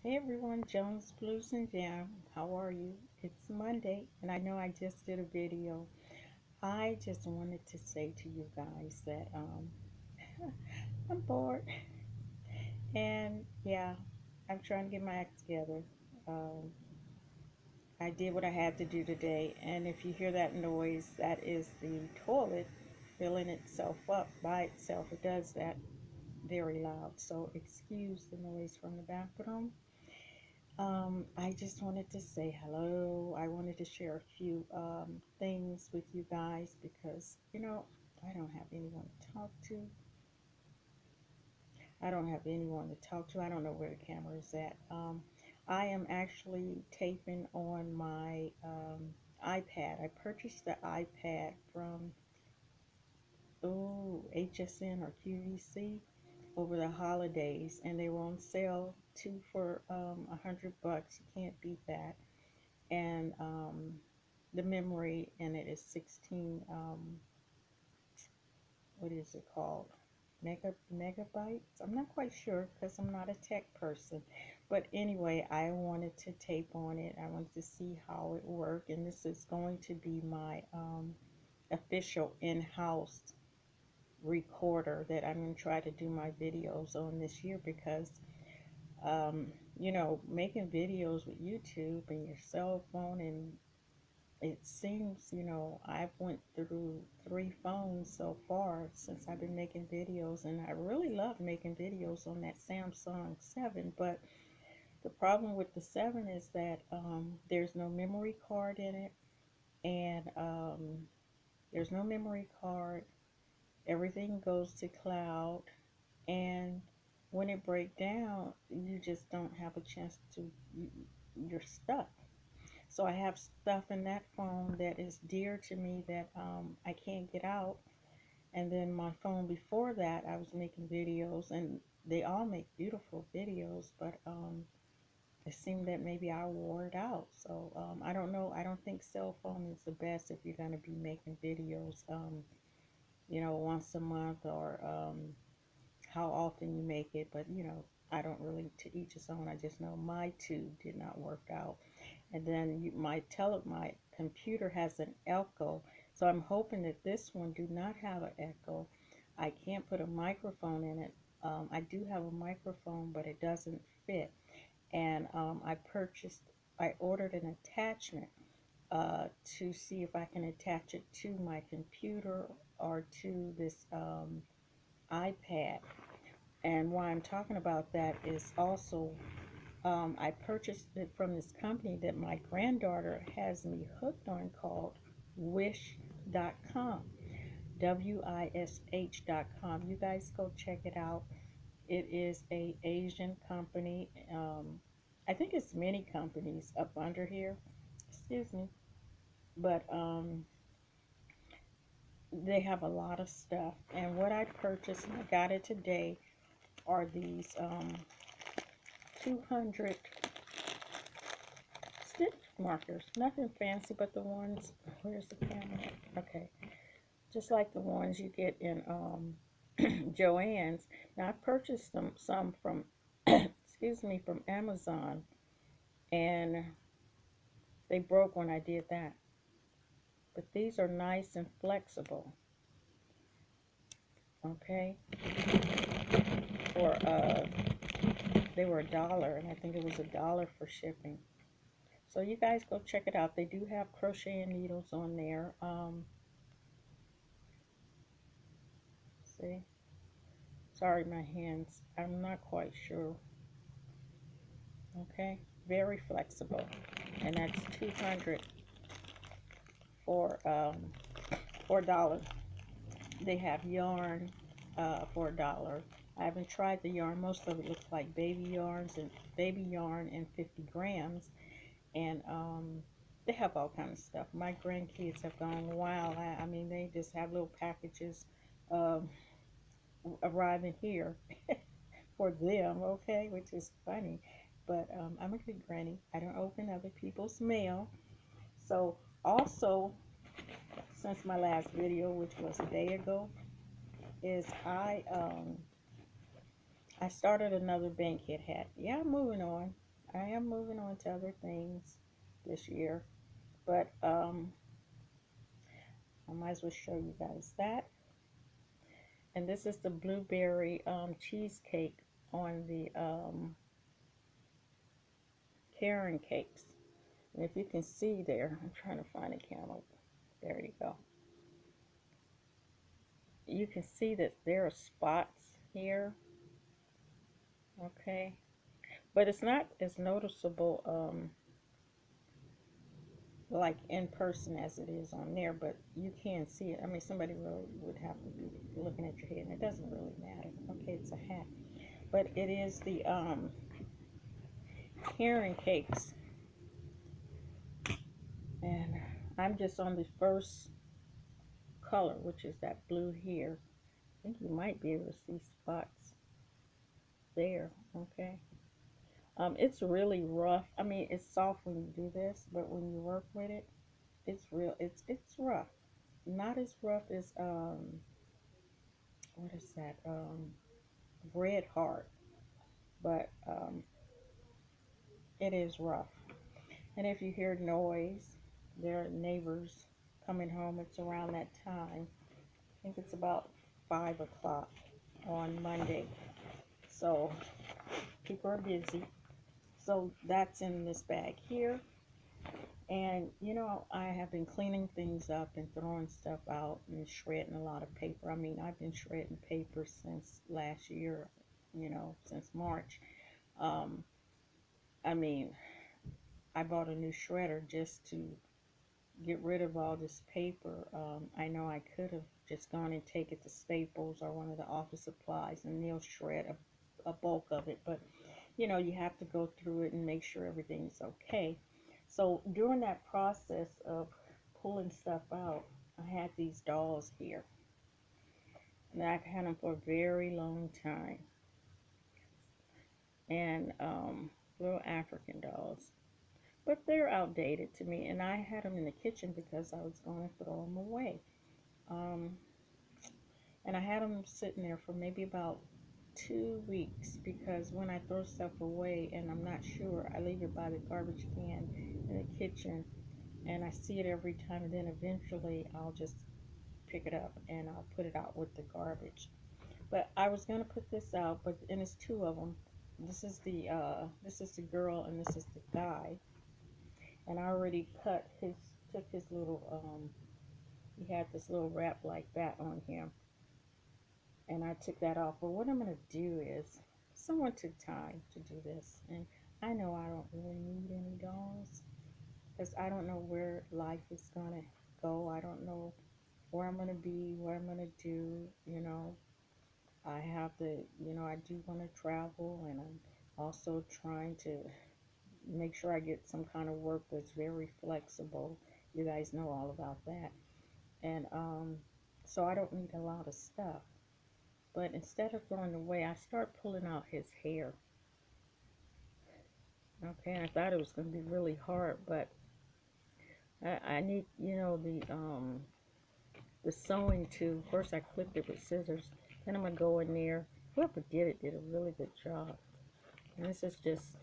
Hey everyone, Jones Blues and Jam. How are you? It's Monday, and I know I just did a video. I just wanted to say to you guys that I'm bored, and yeah, I'm trying to get my act together. Um, I did what I had to do today, and if you hear that noise, that is the toilet filling itself up by itself. It does that very loud, so excuse the noise from the bathroom. I just wanted to say hello. I wanted to share a few things with you guys because, I don't have anyone to talk to. I don't have anyone to talk to. I don't know where the camera is at. I am actually taping on my iPad. I purchased the iPad from HSN or QVC over the holidays, and they were on sale two for $100. You can't beat that. And the memory in it is 16 what is it called, megabytes. I'm not quite sure because I'm not a tech person, but anyway, I wanted to tape on it. I wanted to see how it worked, and this is going to be my official in-house recorder that I'm going to try to do my videos on this year because making videos with YouTube and your cell phone, and it seems, I've went through 3 phones so far since I've been making videos, and I really love making videos on that Samsung 7. But the problem with the 7 is that there's no memory card in it, and there's no memory card. Everything goes to cloud, and when it breaks down, you just don't have a chance to. You're stuck. So I have stuff in that phone that is dear to me that I can't get out. And then my phone before that, I was making videos, and they all make beautiful videos, but it seemed that maybe I wore it out. So I don't know. I don't think cell phone is the best if you're going to be making videos, once a month or how often you make it. But, I don't really, to each his own. I just know my two did not work out. And then my computer has an echo, so I'm hoping that this one do not have an echo. I can't put a microphone in it. I do have a microphone, but it doesn't fit. And I ordered an attachment to see if I can attach it to my computer or to this iPad. And why I'm talking about that is also I purchased it from this company that my granddaughter has me hooked on called Wish.com. Wish.com. You guys go check it out. It is a Asian company. I think it's many companies up under here. Excuse me. But they have a lot of stuff. And what I purchased, and I got it today, are these 200 stitch markers. Nothing fancy, but the ones, where's the camera? Okay. Just like the ones you get in Joann's. Now I purchased some from excuse me, from Amazon, and they broke when I did that. But these are nice and flexible. Okay. For they were $1, and I think it was $1 for shipping. So you guys go check it out. They do have crocheting needles on there. See, sorry, my hands. I'm not quite sure. Okay, very flexible, and that's 200 for $4. They have yarn for $1. I haven't tried the yarn. Most of it looks like baby yarn and 50 grams, and they have all kinds of stuff. My grandkids have gone wild. I mean, they just have little packages um, arriving here for them, okay, which is funny. But I'm a good granny. I don't open other people's mail. So also, since my last video, which was a day ago, is I started another Bankhead hat. Yeah, I'm moving on. I am moving on to other things this year, but I might as well show you guys that. And this is the blueberry cheesecake on the Caron Cakes. And if you can see there, I'm trying to find a camera. There you go. You can see that there are spots here, okay? But it's not as noticeable like in person as it is on there, but you can see it. I mean, somebody really would have to be looking at your head, and it doesn't really matter. Okay, it's a hat. But it is the Caron Cakes. And I'm just on the first color, which is that blue here. I think you might be able to see spots there, okay? It's really rough. I mean, it's soft when you do this, but when you work with it, it's rough. Not as rough as what is that? Red Heart, but it is rough. And if you hear noise, there are neighbors coming home. It's around that time. I think it's about 5 o'clock on Monday. So people are busy. So that's in this bag here. And you know, I have been cleaning things up and throwing stuff out and shredding a lot of paper. I mean, I've been shredding paper since last year, you know, since March. Um, I mean, I bought a new shredder just to get rid of all this paper. I know I could have just gone and take it to Staples or one of the office supplies and they'll shred a bulk of it, but you know, you have to go through it and make sure everything's okay. So during that process of pulling stuff out, I had these dolls here, and I've had them for a very long time, and little African dolls, but they're outdated to me, and I had them in the kitchen because I was going to throw them away. Um, and I had them sitting there for maybe about 2 weeks because when I throw stuff away and I'm not sure, I leave it by the garbage can in the kitchen and I see it every time, and then eventually I'll just pick it up and I'll put it out with the garbage. But I was gonna put this out, but and it's two of them. This is the girl and this is the guy, and I already took his little he had this little wrap like that on him, and I took that off. But what I'm gonna do is, someone took time to do this, and I know I don't really need any dolls because I don't know where life is gonna go. I don't know where I'm gonna be, what I'm gonna do. You know, I have to, you know, I do want to travel, and I'm also trying to make sure I get some kind of work that's very flexible. You guys know all about that, and so I don't need a lot of stuff. But instead of throwing away, I start pulling out his hair. Okay, I thought it was going to be really hard, but I need, you know, the sewing too. First I clipped it with scissors. Then I'm going to go in there. Whoever did a really good job. And this is just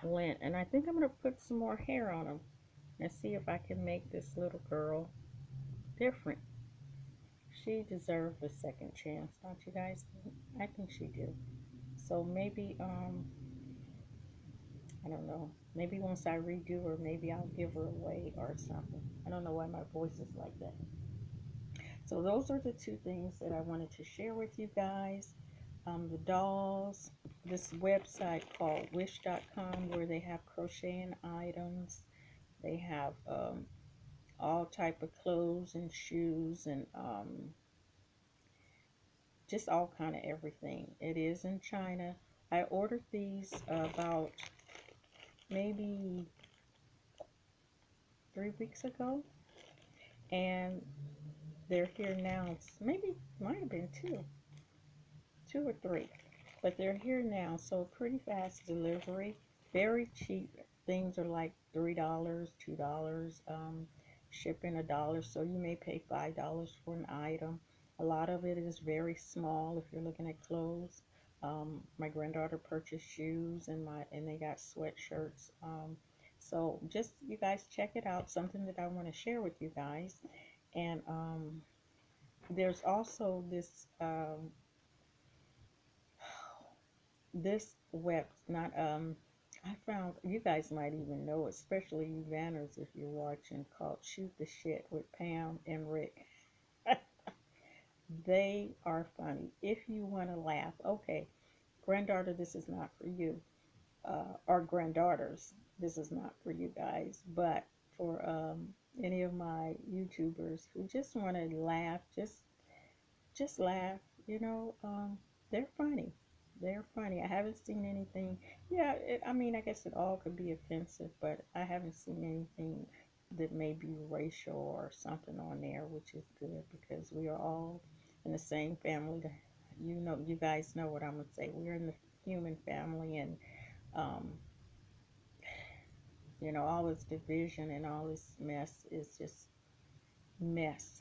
lint. And I think I'm going to put some more hair on him and see if I can make this little girl different. She deserves a second chance, don't you guys? I think she do. So maybe, I don't know. Maybe once I redo her, maybe I'll give her away or something. I don't know why my voice is like that. So those are the two things that I wanted to share with you guys. The dolls, this website called wish.com where they have crocheting items. They have all type of clothes and shoes and just all kind of everything. It is in China. I ordered these about maybe 3 weeks ago, and they're here now. It's maybe might have been two or three, but they're here now. So pretty fast delivery, very cheap. Things are like $3, $2, shipping $1. So you may pay $5 for an item. A lot of it is very small if you're looking at clothes. My granddaughter purchased shoes and they got sweatshirts. So just you guys check it out. Something that I want to share with you guys. And there's also this web not I found you guys might even know, especially you Vanners if you're watching, called Shoot the Shit with Pam and Rick. They are funny. If you want to laugh, okay, granddaughter, this is not for you. Or granddaughters, this is not for you guys. But for any of my YouTubers who just want to laugh, just laugh. You know, they're funny. They're funny. I haven't seen anything. Yeah, I mean, I guess it all could be offensive, but I haven't seen anything that may be racial or something on there, which is good because we are all in the same family. You know, you guys know what I'm gonna say. We're in the human family, and um, you know, all this division and all this mess is just mess.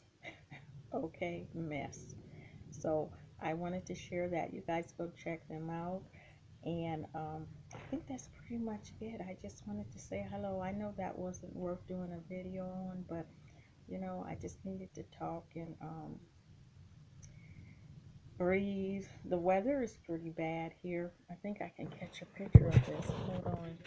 Okay, mess. So I wanted to share that. You guys go check them out. And I think that's pretty much it. I just wanted to say hello. I know that wasn't worth doing a video on, but you know, I just needed to talk and breathe. The weather is pretty bad here. I think I can catch a picture of this. Hold on.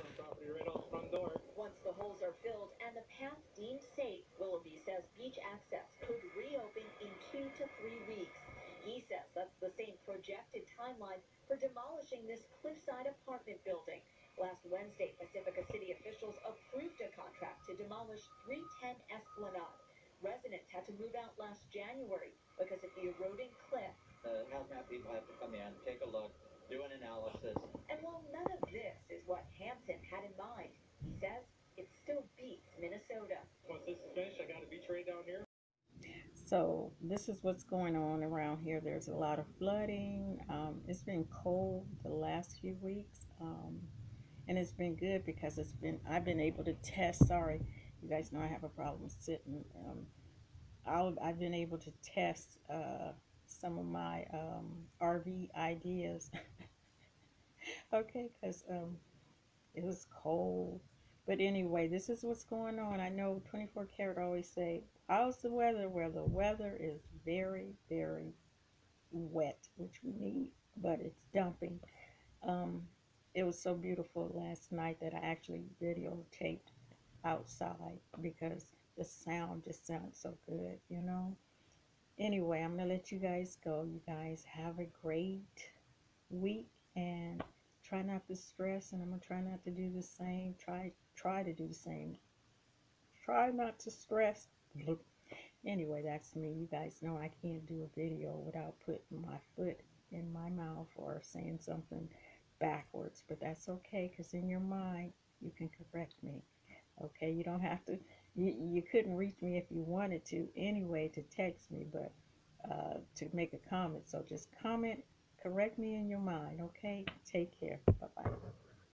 Once the holes are filled and the path deemed safe, Willoughby says beach access could reopen in 2 to 3 weeks. He says that's the same projected timeline for demolishing this cliffside apartment building. Last Wednesday, Pacifica City officials approved a contract to demolish 310 Esplanade. Residents had to move out last January because of the eroding cliff. The hazmat people have to come in, take a look, do an analysis. And while none of this is what Hampton had in mind, he says it still beats Minnesota. Once this is finished, I got a beach right down here. So this is what's going on around here. There's a lot of flooding. It's been cold the last few weeks, and it's been good because I've been able to test. Sorry, you guys know I have a problem sitting. I've been able to test some of my RV ideas. Okay, because it was cold. But anyway, this is what's going on. I know 24 Karat always say, how's the weather? Well, the weather is very, very wet, which we need, but it's dumping. Um, it was so beautiful last night that I actually videotaped outside because the sound just sounds so good, you know? Anyway, I'm going to let you guys go. You guys have a great week and try not to stress, and I'm gonna try not to do the same. Try to do the same. Try not to stress. Anyway, that's me. You guys know I can't do a video without putting my foot in my mouth or saying something backwards, but that's okay because in your mind you can correct me. Okay, you don't have to. You couldn't reach me if you wanted to anyway to text me, but to make a comment. So just comment, correct me in your mind. Okay, take care. Bye bye.